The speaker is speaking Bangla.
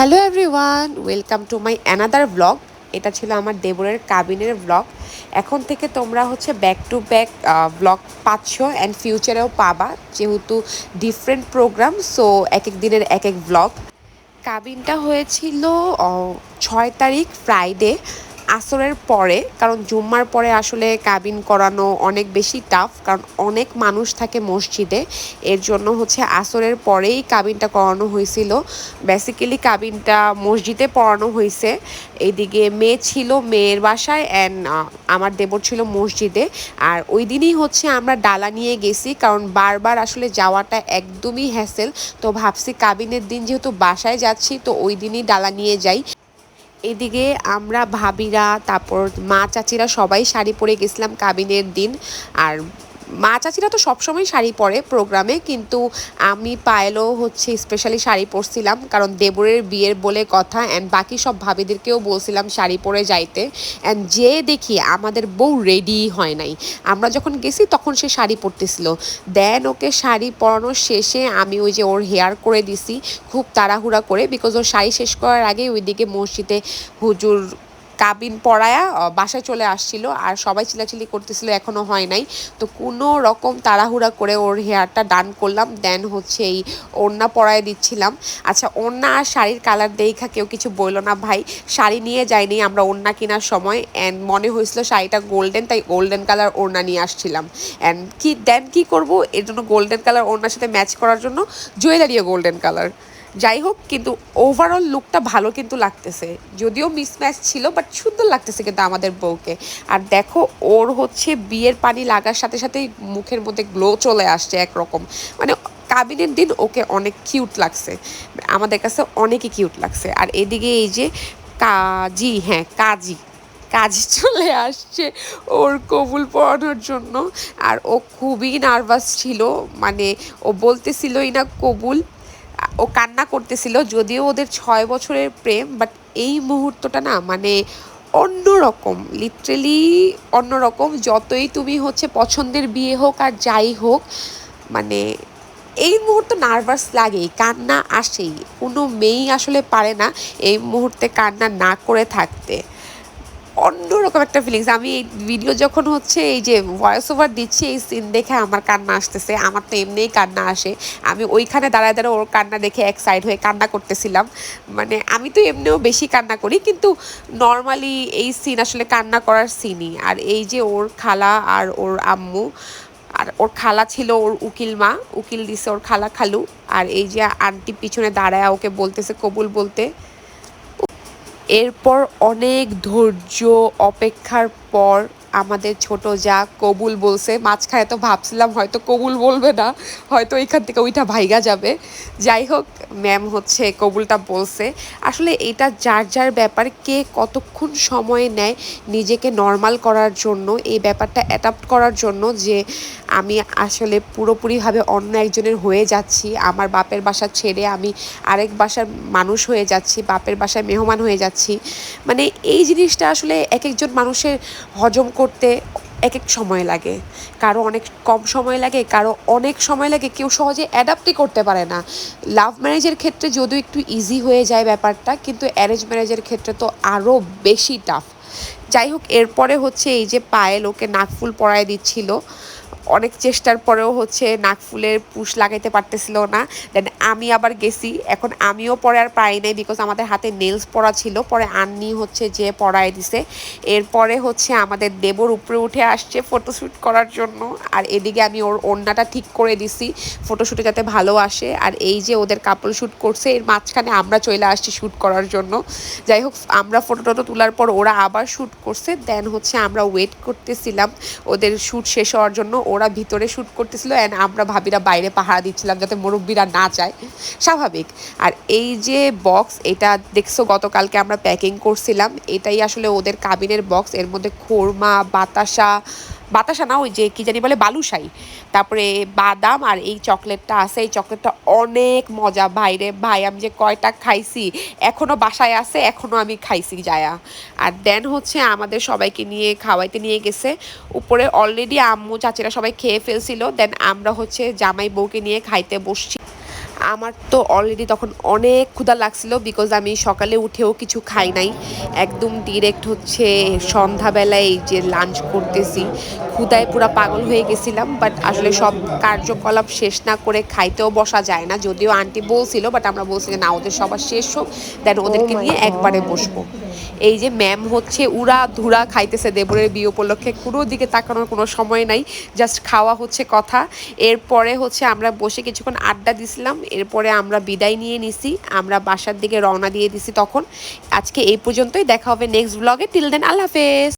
Hello everyone, welcome to my another blog. এটা ছিল আমার দেবরের কাবিনের ব্লগ। এখন থেকে তোমরা হচ্ছে ব্যাক টু ব্যাক ব্লগ পাচ্ছ অ্যান্ড ফিউচারেও পাবা, যেহেতু ডিফারেন্ট প্রোগ্রাম, সো এক এক দিনের এক এক ব্লগ। কাবিনটা হয়েছিল 6 তারিখ ফ্রাইডে আসরের পরে, কারণ জুম্মার পরে আসলে কাবিন করানো অনেক বেশি টাফ, কারণ অনেক মানুষ থাকে মসজিদে। এর জন্য হচ্ছে আসরের পরেই কাবিনটা করানো হয়েছিল। বেসিক্যালি কাবিনটা মসজিদে পড়ানো হয়েছে। এইদিকে মেয়ে ছিল মেয়ের বাসায় অ্যান্ড আমার দেবর ছিল মসজিদে। আর ওই দিনই হচ্ছে আমরা ডালা নিয়ে গেছি, কারণ বারবার আসলে যাওয়াটা একদমই হ্যাসেল। তো ভাবছি কাবিনের দিন যেহেতু বাসায় যাচ্ছি, তো ওই দিনই ডালা নিয়ে যাই। এদিকে আমরা ভাবিরা, তারপর মা চাচিরা সবাই শাড়ি পরে গেছিলাম কাবিনের দিন। আর মা চাচিরা তো সবসময় শাড়ি পরে প্রোগ্রামে, কিন্তু আমি পায়েলও হচ্ছে স্পেশালি শাড়ি পরছিলাম, কারণ দেবরের বিয়ের বলে কথা। অ্যান্ড বাকি সব ভাবিদেরকেও বলছিলাম শাড়ি পরে যাইতে। অ্যান্ড যে দেখি আমাদের বউ রেডি হয় নাই। আমরা যখন গেছি তখন সে শাড়ি পরতেছিল। দেন ওকে শাড়ি পরানোর শেষে আমি ওই যে ওর হেয়ার করে দিছি খুব তাড়াহুড়া করে, বিকজ ওর শাড়ি শেষ করার আগে ওইদিকে মসজিদে হুজুর কাবিন পড়ায়া বাসায় চলে আসছিল, আর সবাই চিল্লাচিল্লি করতেছিল এখনও হয় নাই। তো কোনো রকম তাড়াহুড়া করে ওর হেয়ারটা ডান করলাম। দেন হচ্ছে এই ওড়না পরায় দিচ্ছিলাম। আচ্ছা, ওড়না আর শাড়ির কালার দেখা কেউ কিছু বলল না ভাই। শাড়ি নিয়ে যাইনি আমরা ওড়না কেনার সময়, অ্যান্ড মনে হয়েছিল শাড়িটা গোল্ডেন, তাই গোল্ডেন কালার ওড়না নিয়ে আসছিলাম। অ্যান্ড কি করবো, এর জন্য গোল্ডেন কালার ওড়নার সাথে ম্যাচ করার জন্য জুয়েলারিও গোল্ডেন কালার। যাই হোক, কিন্তু ওভারঅল লুকটা ভালো কিন্তু লাগতেছে, যদিও মিসম্যাচ ছিল, বাট সুন্দর লাগতেছে কিন্তু আমাদের বউকে। আর দেখো, ওর হচ্ছে বিয়ের পানি লাগার সাথে সাথেই মুখের মধ্যে গ্লো চলে আসছে একরকম। মানে কাবিনের দিন ওকে অনেক কিউট লাগছে, আমাদের কাছে অনেকই কিউট লাগছে। আর এদিকে এই যে কাজী, হ্যাঁ কাজী, কাজে চলে আসছে ওর কবুল পড়ানোর জন্য। আর ও খুবই নার্ভাস ছিল, মানে ও বলতেছিলই না কবুল। ও কান্না করতেছিল, যদিও ওদের 6 বছরের প্রেম, বাট এই মুহূর্তটা না মানে অন্যরকম, লিটারেলি অন্যরকম। যতই তুমি হচ্ছে পছন্দের বিয়ে হোক আর যাই হোক, মানে এই মুহূর্তে নার্ভাস লাগেই, কান্না আসেই। কোনো মেয়েই আসলে পারে না এই মুহূর্তে কান্না না করে থাকতে। অন্যরকম একটা ফিলিংস। আমি এই ভিডিও যখন হচ্ছে এই যে ভয়েস ওভার দিচ্ছি, এই সিন দেখে আমার কান্না আসতেছে। আমার তো এমনিই কান্না আসে। আমি ওইখানে দাঁড়ায় দাঁড়ায় ওর কান্না দেখে এক সাইড হয়ে কান্না করতেছিলাম। মানে আমি তো এমনিও বেশি কান্না করি, কিন্তু নর্মালি এই সিন আসলে কান্না করার সিনই। আর এই যে ওর খালা আর ওর আম্মু, আর ওর খালা ছিল ওর উকিল মা, উকিল দিছে ওর খালা খালু। আর এই যে আন্টি পিছনে দাঁড়ায় ওকে বলতেছে কবুল বলতে। এরপর অনেক ধৈর্য অপেক্ষার পর আমাদের ছোট যা কবুল বলছে। মাঝখানে তো ভাবছিলাম হয়তো কবুল বলবে না, হয়তো এখান থেকে ওইটা ভাইগা যাবে। যাই হোক, ম্যাম হচ্ছে কবুলটা বলছে। আসলে এটা যার যার ব্যাপার, কে কতক্ষণ সময় নেয় নিজেকে নর্মাল করার জন্য, এই ব্যাপারটা অ্যাডাপ্ট করার জন্য, যে আমি আসলে পুরোপুরিভাবে অন্য একজনের হয়ে যাচ্ছি। আমার বাপের বাসা ছেড়ে আমি আরেক বাসার মানুষ হয়ে যাচ্ছি, বাপের বাসায় মেহমান হয়ে যাচ্ছি। মানে এই জিনিসটা আসলে এক একজন মানুষের হজম করতে এক এক সময় লাগে। কারো অনেক কম সময় লাগে, কারো অনেক সময় লাগে, কেউ সহজে অ্যাডাপ্টই করতে পারে না। লাভ ম্যারেজের ক্ষেত্রে যদিও একটু ইজি হয়ে যায় ব্যাপারটা, কিন্তু অ্যারেঞ্জ ম্যারেজের ক্ষেত্রে তো আরও বেশি টাফ। যাই হোক, এরপরে হচ্ছে এই যে পায়েল ওকে নাকফুল পরায় দিচ্ছিল। অনেক চেষ্টার পরেও হচ্ছে নাকফুলের পুশ লাগাইতে পারতেছিল না। দেন আমি আবার গেছি, এখন আমিও পরে আর পাই নাই, বিকজ আমাদের হাতে নেলস পরা ছিল। পরে আন্নি হচ্ছে যে পরায় দিছে। এরপরে হচ্ছে আমাদের দেবর উপরে উঠে আসছে ফটোশ্যুট করার জন্য। আর এদিকে আমি ওর ওড়নাটা ঠিক করে দিছি ফটোশ্যুটে যাতে ভালো আসে। আর এই যে ওদের কাপল শ্যুট করছে, এর মাঝখানে আমরা চলে আসছি শ্যুট করার জন্য। যাই হোক, আমরা ফটো টটো তোলার পর ওরা আবার শ্যুট করছে। দেন হচ্ছে আমরা ওয়েট করতেছিলাম ওদের শ্যুট শেষ হওয়ার জন্য। ওরা ভিতরে শ্যুট করতেছিল অ্যান্ড আমরা ভাবিরা বাইরে পাহারা দিচ্ছিলাম যাতে মুরব্বিরা না যায়, স্বাভাবিক। আর এই যে বক্স, এটা দেখছো গতকালকে আমরা প্যাকিং করছিলাম, এটাই আসলে ওদের কাবিনের বক্স। এর মধ্যে খোরমা, বাতাসা, বাতাসা না, ওই যে কী জানি বলে বালুশাই, তারপরে বাদাম, আর এই চকলেটটা আছে। এই চকলেটটা অনেক মজা ভাইরে ভাই, আমি যে কয়টা খাইছি, এখনও বাসায় আছে, এখনও আমি খাইছি যায়া। আর দেন হচ্ছে আমাদের সবাইকে নিয়ে খাওয়াইতে নিয়ে গেছে উপরে। অলরেডি আম্মু চাচিরা সবাই খেয়ে ফেলছিল। দেন আমরা হচ্ছে জামাই বউকে নিয়ে খাইতে বসছি। আমার তো অলরেডি তখন অনেক ক্ষুধা লাগছিল, বিকজ আমি সকালে উঠেও কিছু খাই নাই, একদম ডিরেক্ট হচ্ছে সন্ধ্যাবেলায় যে লাঞ্চ করতেছি, ক্ষুধায় পুরো পাগল হয়ে গেছিলাম। বাট আসলে সব কার্যকলাপ শেষ না করে খাইতেও বসা যায় না, যদিও আন্টি বলছিল, বাট আমরা বলছি যে না, ওদের সবার শেষ হোক, দেন Oh ওদেরকে my নিয়ে একবারে God. বসবো। এই যে ম্যাম হচ্ছে উড়া ধুরা খাইতেছে দেবরের বিয়ে উপলক্ষে, কোনো দিকে তাকানোর কোনো সময় নাই, জাস্ট খাওয়া হচ্ছে কথা। এরপরে হচ্ছে আমরা বসে কিছুক্ষণ আড্ডা দিছিলাম, এরপরে আমরা বিদায় নিয়ে নিছি, আমরা বাসার দিকে রওনা দিয়ে দিছি তখন। আজকে এই পর্যন্তই, দেখা হবে নেক্সট ব্লগে। টিল দেন, আল্লাহ হাফেজ।